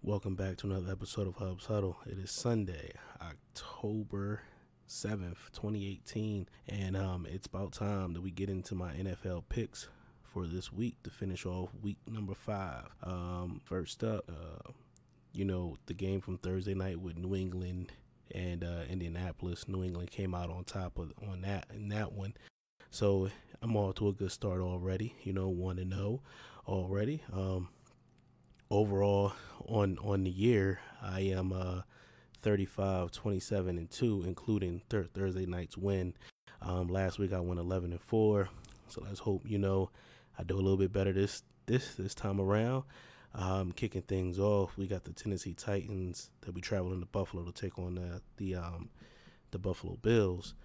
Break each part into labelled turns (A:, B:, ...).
A: Welcome back to another episode of Hub's Huddle. It is Sunday, October 7th, 2018, and it's about time that we get into my NFL picks for this week to finish off week number 5. First up, the game from Thursday night with New England and Indianapolis. New England came out on top in that one. So I'm off to a good start already, 1-0 already. Overall, on the year, I am 35, 27, and 2, including Thursday night's win. Last week I went 11-4, so let's hope I do a little bit better this time around. Kicking things off, we got the Tennessee Titans that we traveling to Buffalo to take on the Buffalo Bills.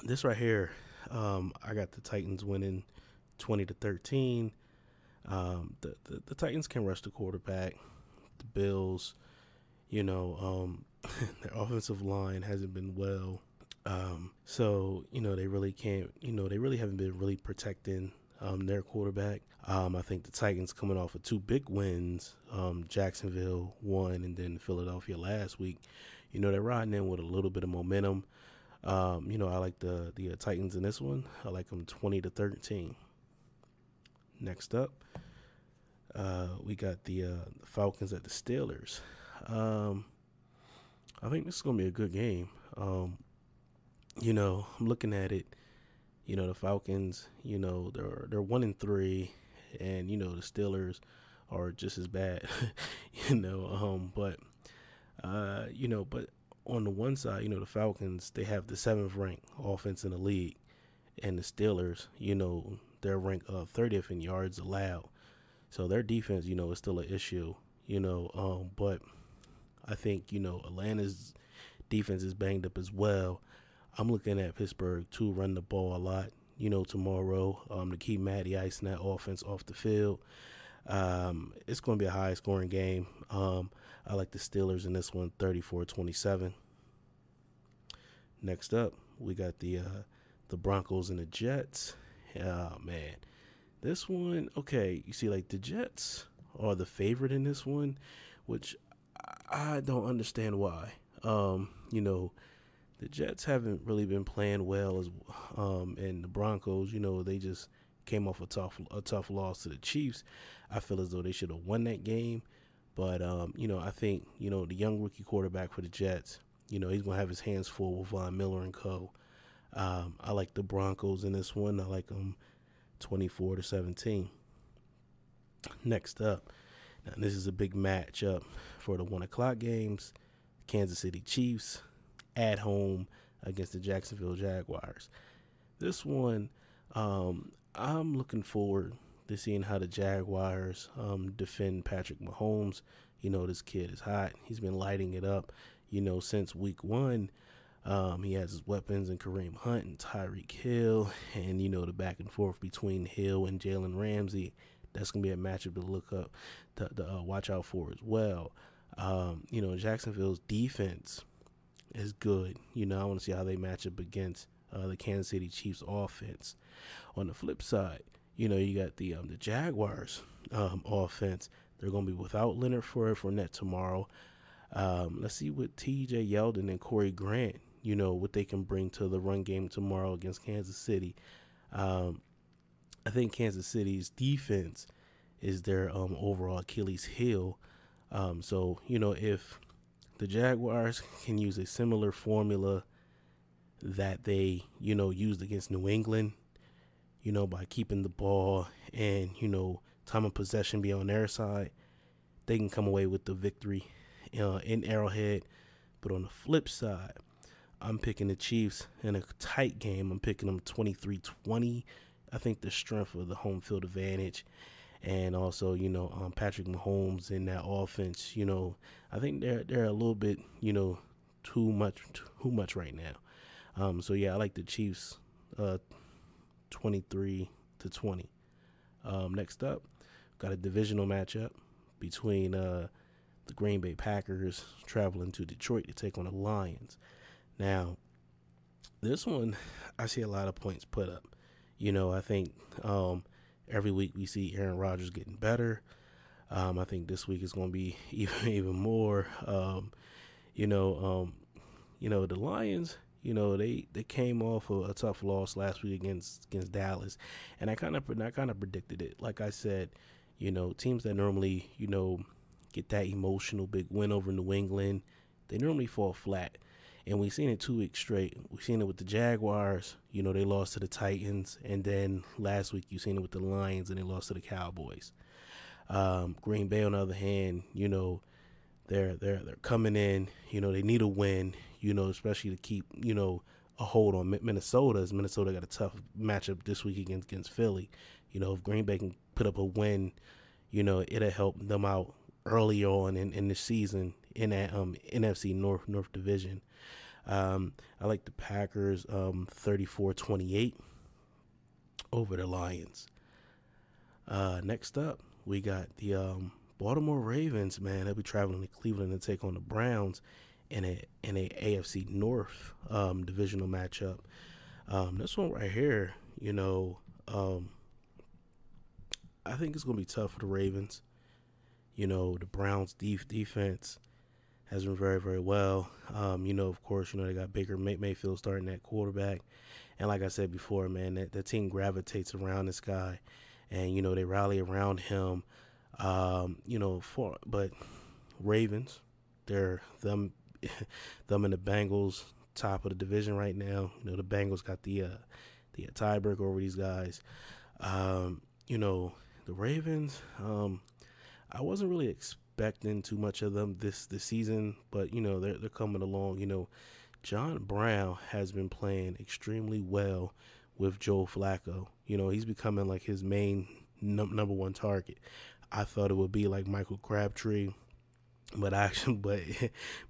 A: This right here, I got the Titans winning 20-13. The Titans can rush the quarterback. The Bills, their offensive line hasn't been well. So they really can't, they really haven't been really protecting their quarterback. I think the Titans coming off of 2 big wins, Jacksonville won and then Philadelphia last week. They're riding in with a little bit of momentum. I like the Titans in this one. I like them 20-13. Next up, we got the Falcons at the Steelers. I think this is going to be a good game. I'm looking at it, the Falcons, they're 1-3, and, the Steelers are just as bad, but on the one side, the Falcons, they have the 7th ranked offense in the league, and the Steelers, they're ranked 30th in yards allowed. So their defense, is still an issue, but I think, Atlanta's defense is banged up as well. I'm looking at Pittsburgh to run the ball a lot, tomorrow, to keep Matty Ice and that offense off the field. It's going to be a high scoring game. I like the Steelers in this one, 34-27. Next up, we got the Broncos and the Jets. Oh, man. This one, okay, you see, the Jets are the favorite in this one, which I don't understand why. The Jets haven't really been playing well, and the Broncos, they just came off a tough loss to the Chiefs. I feel as though they should have won that game, but I think the young rookie quarterback for the Jets, he's gonna have his hands full with Von Miller and co. I like the Broncos in this one. I like them 24-17. Next up, now this is a big matchup for the 1 o'clock games. Kansas City Chiefs at home against the Jacksonville Jaguars. This one, I'm looking forward to seeing how the Jaguars defend Patrick Mahomes. This kid is hot. He's been lighting it up, since week 1. He has his weapons in Kareem Hunt and Tyreek Hill, and the back and forth between Hill and Jalen Ramsey. That's gonna be a matchup to look up, to watch out for as well. Jacksonville's defense is good. I want to see how they match up against the Kansas City Chiefs offense. On the flip side, you got the Jaguars offense. They're gonna be without Leonard Fournette tomorrow. Let's see what T.J. Yeldon and Corey Grant, what they can bring to the run game tomorrow against Kansas City. I think Kansas City's defense is their overall Achilles heel. So, if the Jaguars can use a similar formula that they, used against New England, by keeping the ball and, time of possession be on their side, they can come away with the victory in Arrowhead. But on the flip side, I'm picking the Chiefs in a tight game. I'm picking them 23-20. I think the strength of the home field advantage, and also Patrick Mahomes in that offense. I think they're a little bit too much right now. So yeah, I like the Chiefs 23-20. Next up, got a divisional matchup between the Green Bay Packers traveling to Detroit to take on the Lions. Now, this one, I see a lot of points put up. I think every week we see Aaron Rodgers getting better. I think this week is going to be even more. You know, the Lions. They came off a tough loss last week against Dallas, and I kind of predicted it. Like I said, teams that normally get that emotional big win over New England, they normally fall flat. And we've seen it 2 weeks straight. We've seen it with the Jaguars. They lost to the Titans. And then last week, you've seen it with the Lions, and they lost to the Cowboys. Green Bay, on the other hand, they're coming in. They need a win. Especially to keep a hold on Minnesota. As Minnesota got a tough matchup this week against Philly. If Green Bay can put up a win, it'll help them out early on in the season in that NFC North Division. I like the Packers 34-28 over the Lions. Next up, we got the Baltimore Ravens. Man, they'll be traveling to Cleveland to take on the Browns in a AFC North divisional matchup. This one right here, I think it's going to be tough for the Ravens. The Browns' defense has been very, very well. Of course, they got Baker Mayfield starting at quarterback. And like I said before, man, that team gravitates around this guy. And, they rally around him. But Ravens, they're them and the Bengals top of the division right now. The Bengals got the tiebreaker over these guys. The Ravens, I wasn't really expecting too much of them this season, but they're coming along. John Brown has been playing extremely well with Joe Flacco. He's becoming like his main number one target. I thought it would be like Michael Crabtree, but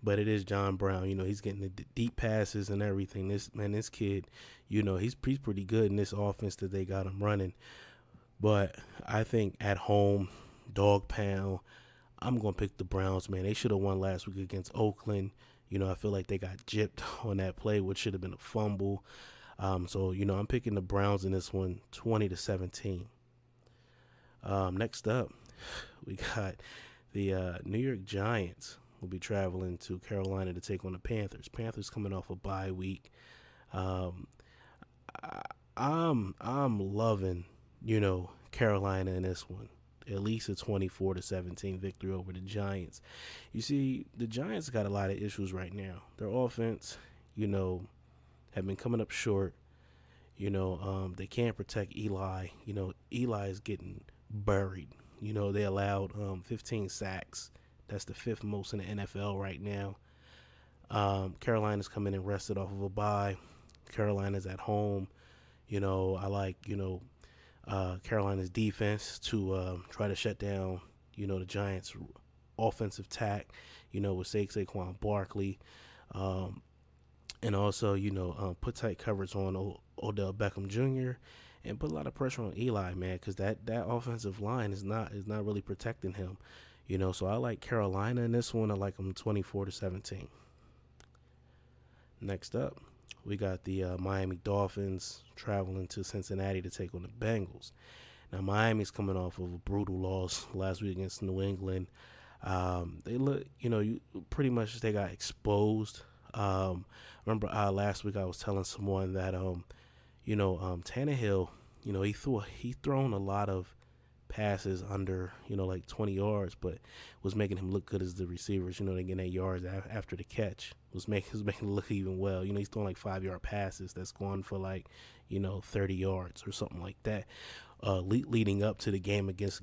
A: but it is John Brown. He's getting the deep passes and everything. This kid, he's pretty good in this offense that they got him running. But I think at home, dog pound, I'm going to pick the Browns, man. They should have won last week against Oakland. I feel like they got gypped on that play, which should have been a fumble. So I'm picking the Browns in this one, 20-17. Next up, we got the New York Giants will be traveling to Carolina to take on the Panthers. Panthers coming off a bye week. I'm loving, Carolina in this one. At least a 24-17 victory over the Giants. You see, the Giants got a lot of issues right now. Their offense, have been coming up short. They can't protect Eli. Eli is getting buried. They allowed 15 sacks. That's the fifth most in the NFL right now. Carolina's coming in rested off of a bye. Carolina's at home. I like, Carolina's defense to try to shut down, the Giants' offensive attack, with Saquon Barkley. And also, put tight coverage on Odell Beckham Jr. and put a lot of pressure on Eli, man, because that offensive line is not really protecting him. So I like Carolina in this one. I like them 24-17. Next up, we got the Miami Dolphins traveling to Cincinnati to take on the Bengals. Now, Miami's coming off of a brutal loss last week against New England. They look, pretty much they got exposed. Remember last week I was telling someone that, Tannehill, he thrown a lot of passes under, like 20 yards, but was making him look good as the receivers, they getting 8 yards after the catch. Was making him look even well. He's throwing like 5-yard passes that's going for like, 30 yards or something like that, leading up to the game against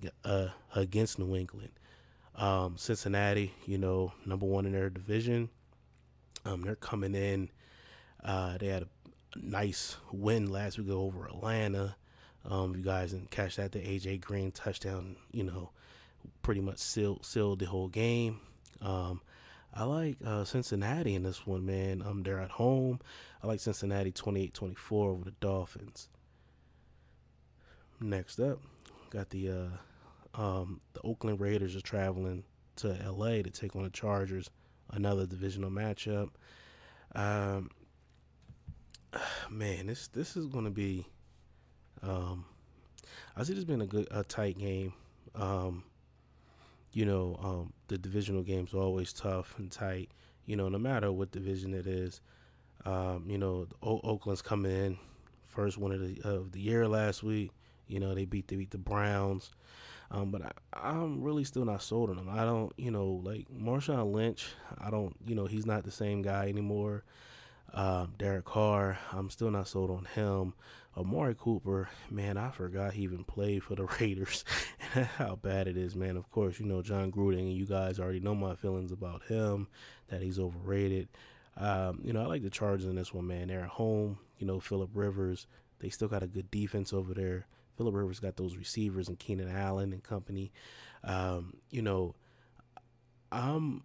A: New England. Cincinnati, number one in their division. They're coming in. They had a nice win last week over Atlanta. You guys didn't catch that. The AJ Green touchdown, pretty much sealed the whole game. I like Cincinnati in this one, man. They're at home. I like Cincinnati 28-24 over the Dolphins. Next up, got the Oakland Raiders are traveling to LA to take on the Chargers, another divisional matchup. Man, this is going to be. I see this being a tight game. the divisional games are always tough and tight. No matter what division it is. Oakland's coming in first win of the year last week. They beat the Browns. But I'm really still not sold on him. I don't, like Marshawn Lynch. I don't, he's not the same guy anymore. Derek Carr, I'm still not sold on him. Amari Cooper, man, I forgot he even played for the Raiders. And how bad it is, man. Of course, John Gruden, and you guys already know my feelings about him, that he's overrated. I like the Chargers in this one, man. They're at home. Phillip Rivers, they still got a good defense over there. Phillip Rivers got those receivers and Keenan Allen and company. Um, you know, I'm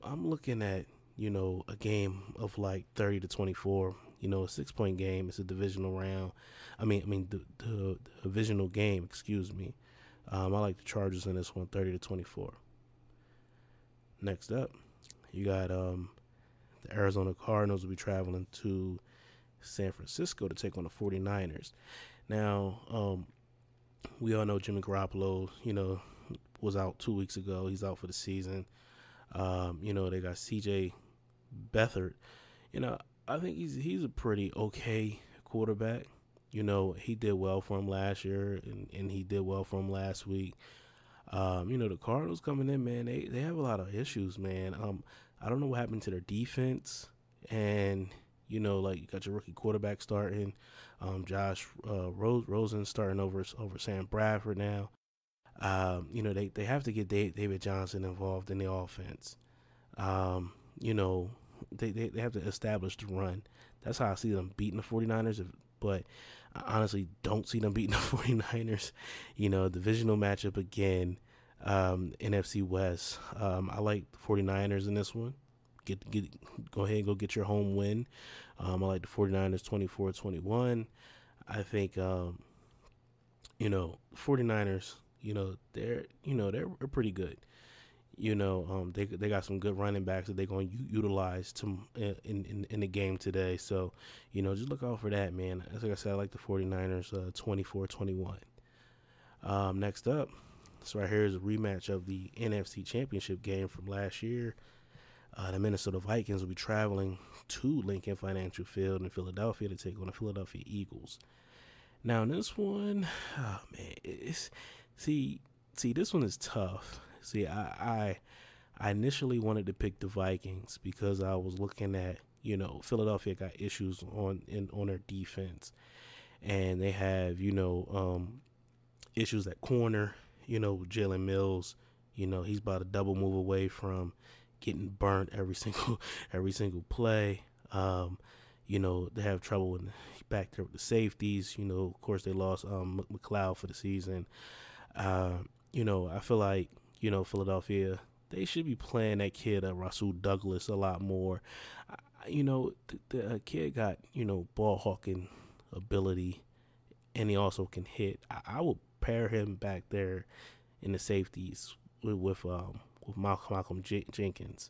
A: looking at a game of like 30-24. A 6 point game. It's a divisional round. The divisional game. Excuse me. I like the Chargers in this one, 30-24. Next up, you got the Arizona Cardinals will be traveling to San Francisco to take on the 49ers. Now, we all know Jimmy Garoppolo, was out 2 weeks ago. He's out for the season. They got CJ Beathard. I think he's a pretty okay quarterback. He did well for him last year, and he did well for him last week. The Cardinals coming in, man, they have a lot of issues, man. I don't know what happened to their defense, and like you got your rookie quarterback starting, Josh Rosen starting over Sam Bradford now. They have to get David Johnson involved in the offense. They have to establish the run. That's how I see them beating the 49ers, but I honestly don't see them beating the 49ers. Divisional matchup again, NFC West. I like the 49ers in this one. Go ahead and go get your home win. I like the 49ers 24-21. I think 49ers, they're pretty good. They got some good running backs that they're going to utilize in the game today. So, just look out for that, man. As like I said, I like the 49ers 24-21. Next up, so right here is a rematch of the NFC Championship game from last year. The Minnesota Vikings will be traveling to Lincoln Financial Field in Philadelphia to take on the Philadelphia Eagles. Now, in this one, oh man, this one is tough. See, I initially wanted to pick the Vikings because I was looking at, Philadelphia got issues on their defense, and they have, issues at corner. Jalen Mills, he's about a double move away from getting burnt every single play. They have trouble back there with the safeties. Of course they lost McLeod for the season. I feel like Philadelphia, they should be playing that kid Rasul Douglas a lot more. The kid got ball hawking ability, and he also can hit. I would pair him back there in the safeties with Malcolm Jenkins.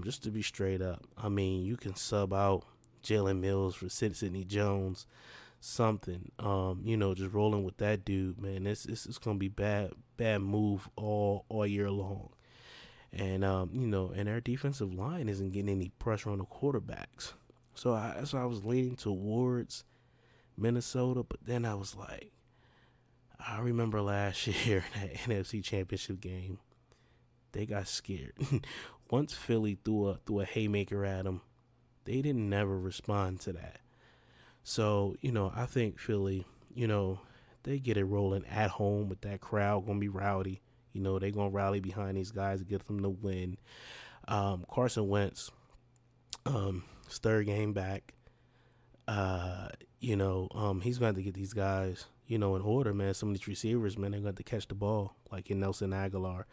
A: Just to be straight up, you can sub out Jalen Mills for Sidney Jones, something. Just rolling with that dude, man. It's gonna be bad move all year long. And and our defensive line isn't getting any pressure on the quarterbacks. So I was leaning towards Minnesota, but then I was like, I remember last year that NFC Championship game, they got scared. Once Philly threw a haymaker at them, they didn't never respond to that. So, I think Philly, they get it rolling at home with that crowd going to be rowdy. They going to rally behind these guys to get them to win. Carson Wentz, his third game back, he's going to have to get these guys, in order, man. Some of these receivers, man, they're going to have to catch the ball, like in Nelson Aguilar.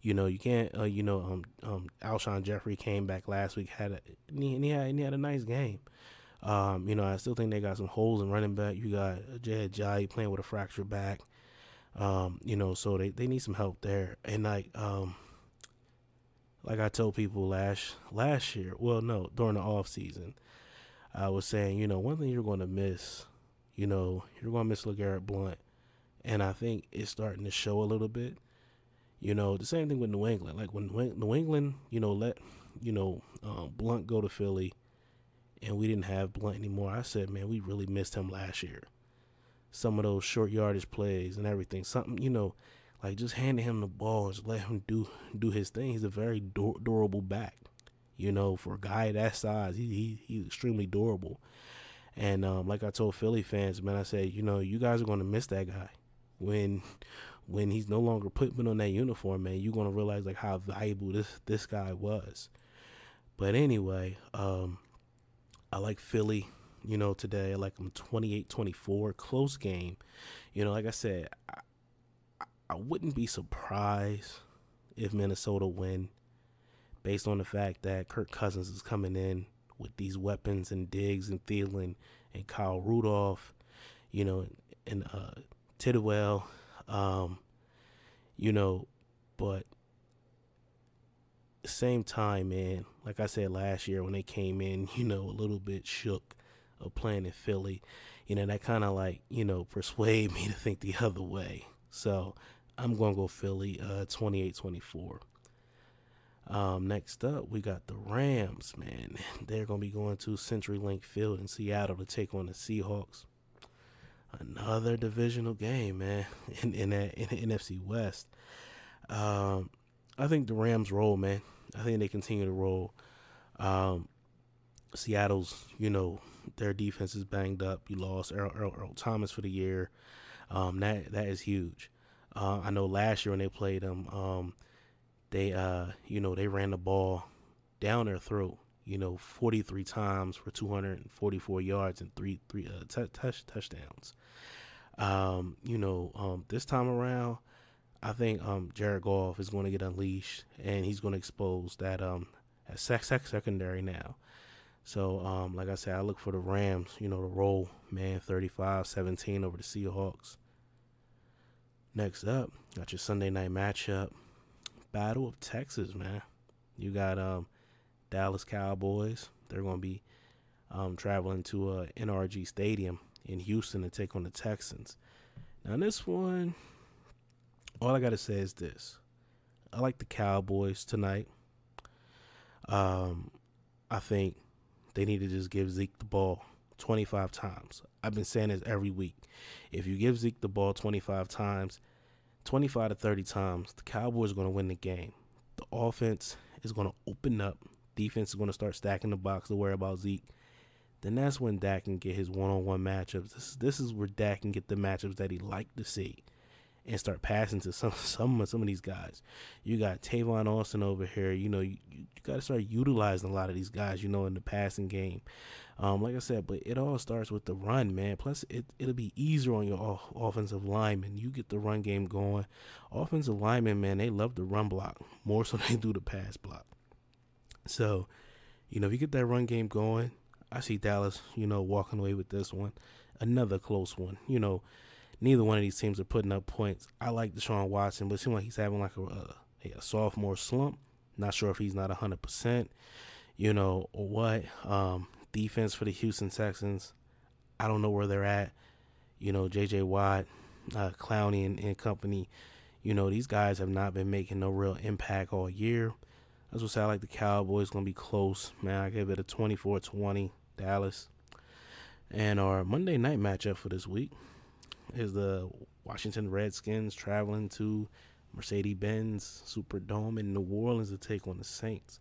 A: You can't, Alshon Jeffrey came back last week, had a nice game. I still think they got some holes in running back. You got Jay Ajayi playing with a fractured back. So they need some help there. And like I told people last year, well, no, during the off season, I was saying, one thing you're going to miss, you're going to miss LeGarrette Blount. And I think it's starting to show a little bit. The same thing with New England. Like when New England, let Blunt go to Philly, and we didn't have Blunt anymore. I said, man, we really missed him last year. Some of those short yardage plays and everything. Something, like just handing him the ball, just let him do his thing. He's a very durable back. For a guy that size, he's extremely durable. And like I told Philly fans, man, I said, you guys are going to miss that guy when he's no longer putting on that uniform, man. You're going to realize like how valuable this guy was. But anyway, I like Philly, today. I like them 28-24, close game. Like I said, I wouldn't be surprised if Minnesota win based on the fact that Kirk Cousins is coming in with these weapons and Diggs and Thielen and Kyle Rudolph, and Tidwell, but same time, man, like I said last year when they came in, a little bit shook of playing in Philly, that kind of like, persuade me to think the other way. So I'm going to go Philly 28-24. Next up, we got the Rams, man. They're going to be going to CenturyLink Field in Seattle to take on the Seahawks. Another divisional game, man, in the NFC West. I think the Rams roll, man. I think they continue to roll. Seattle's, their defense is banged up. You lost Earl Thomas for the year. That is huge. I know last year when they played them, they ran the ball down their throat, 43 times for 244 yards and three touchdowns. This time around, I think Jared Goff is going to get unleashed, and he's going to expose that secondary now. So, like I said, I look for the Rams, to roll, man, 35-17 over the Seahawks. Next up, got your Sunday night matchup, Battle of Texas, man. You got Dallas Cowboys. They're going to be traveling to NRG Stadium in Houston to take on the Texans. Now, this one, all I got to say is this. I like the Cowboys tonight. I think they need to just give Zeke the ball 25 times. I've been saying this every week. If you give Zeke the ball 25 times, 25 to 30 times, the Cowboys are going to win the game. The offense is going to open up. Defense is going to start stacking the box to worry about Zeke. Then that's when Dak can get his one-on-one matchups. This is where Dak can get the matchups that he liked to see and start passing to some of these guys. You got Tavon Austin over here. You got to start utilizing a lot of these guys, in the passing game. Like I said, but it all starts with the run, man. Plus, it'll be easier on your offensive linemen. You get the run game going. Offensive linemen, man, they love the run block more so they do the pass block. So, if you get that run game going, I see Dallas, walking away with this one. Another close one. Neither one of these teams are putting up points. I like Deshaun Watson, but it seems like he's having like a sophomore slump. Not sure if he's not 100%, or what. Defense for the Houston Texans, I don't know where they're at. J.J. Watt, Clowney and company, these guys have not been making no real impact all year. That's what I like the Cowboys going to be close. Man, I give it a 24-20 Dallas. And our Monday night matchup for this week is the Washington Redskins traveling to Mercedes-Benz Superdome in New Orleans to take on the Saints.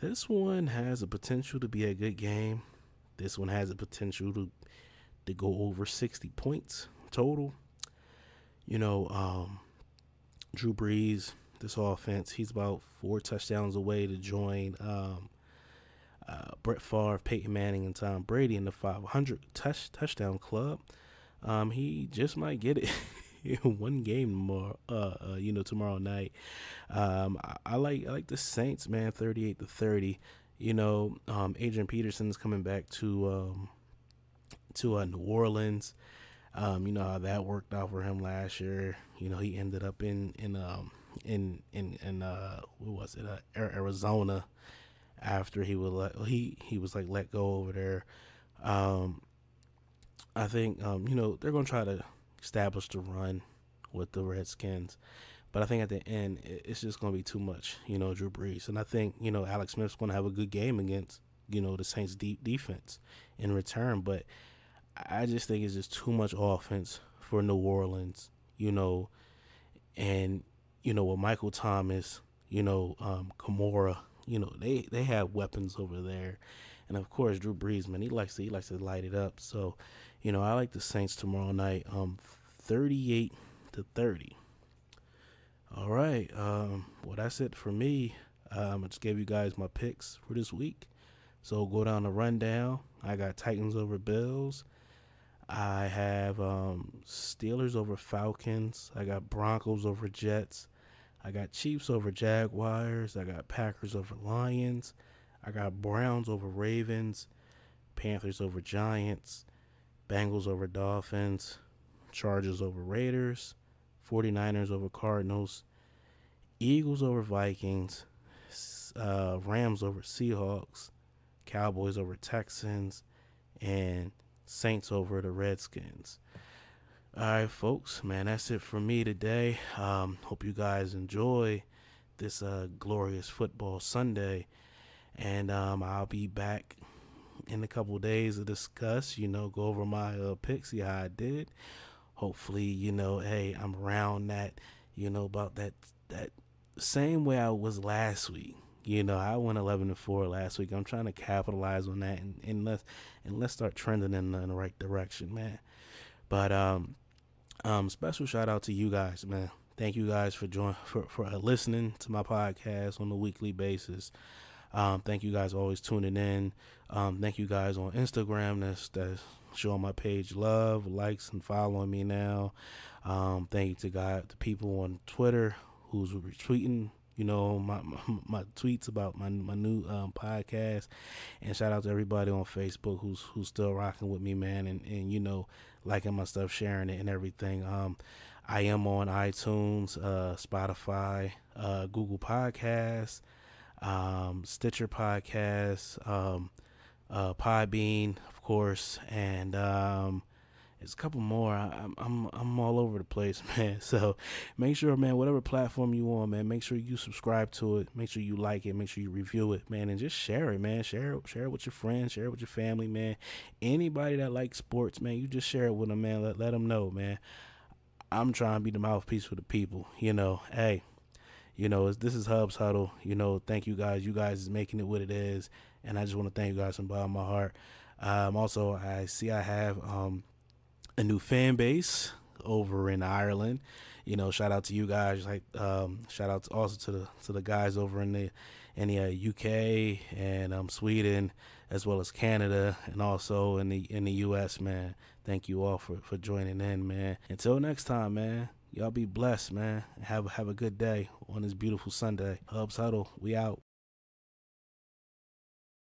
A: This one has a potential to be a good game. This one has a potential to go over 60 points total. Drew Brees, this offense, he's about 4 touchdowns away to join Brett Favre, Peyton Manning, and Tom Brady in the 500 touchdown club. He just might get it in one game more, tomorrow night. I like the Saints, man, 38-30. Adrian Peterson's coming back to New Orleans. You know how that worked out for him last year. He ended up in what was it, Arizona, after he was let go over there. I think they're gonna try to establish the run with the Redskins, But I think at the end, it's just going to be too much, Drew Brees. And I think, Alex Smith's going to have a good game against, the Saints' deep defense in return. But I just think it's just too much offense for New Orleans, and, with Michael Thomas, Kamara, they have weapons over there. And of course, Drew Brees, man, he likes to light it up. So, I like the Saints tomorrow night, 38-30. All right. Well, that's it for me. I just gave you guys my picks for this week. So go down the rundown. I got Titans over Bills. I have Steelers over Falcons. I got Broncos over Jets. I got Chiefs over Jaguars. I got Packers over Lions. I got Browns over Ravens. Panthers over Giants. Bengals over Dolphins. Chargers over Raiders. 49ers over Cardinals. Eagles over Vikings. Rams over Seahawks. Cowboys over Texans. And Saints over the Redskins. All right, folks, man, that's it for me today. Hope you guys enjoy this glorious football Sunday. And I'll be back in a couple of days to discuss, go over my picks, see how I did. Hopefully, hey, I'm around that, about that same way I was last week. I went 11-4 last week. I'm trying to capitalize on that and let's start trending in the right direction, man. But special shout out to you guys, man. Thank you guys for listening to my podcast on a weekly basis. Thank you guys always tuning in. Thank you guys on Instagram that's showing my page love, likes, and following me now. Thank you to people on Twitter who's retweeting my tweets about my new podcast, and shout out to everybody on Facebook who's still rocking with me, man, and liking my stuff, sharing it and everything. I am on iTunes, Spotify, Google Podcasts, Stitcher Podcasts, Podbean, of course, and it's a couple more. I'm all over the place, man. So make sure, man, whatever platform you on, man, make sure you subscribe to it. Make sure you like it. Make sure you review it, man, and just share it, man. Share it with your friends. Share it with your family, man. Anybody that likes sports, man, you just share it with them, man. Let them know, man. I'm trying to be the mouthpiece for the people. Hey, this is Hub's Huddle. Thank you guys. You guys is making it what it is, and I just want to thank you guys from the bottom of my heart. Also, I have a new fan base over in Ireland. Shout out to you guys. Shout out also to the guys over in the UK and Sweden, as well as Canada, and also in the US, man. Thank you all for joining in, man. Until next time, man. Y'all be blessed, man. Have a good day on this beautiful Sunday. Hubs Huddle, we out.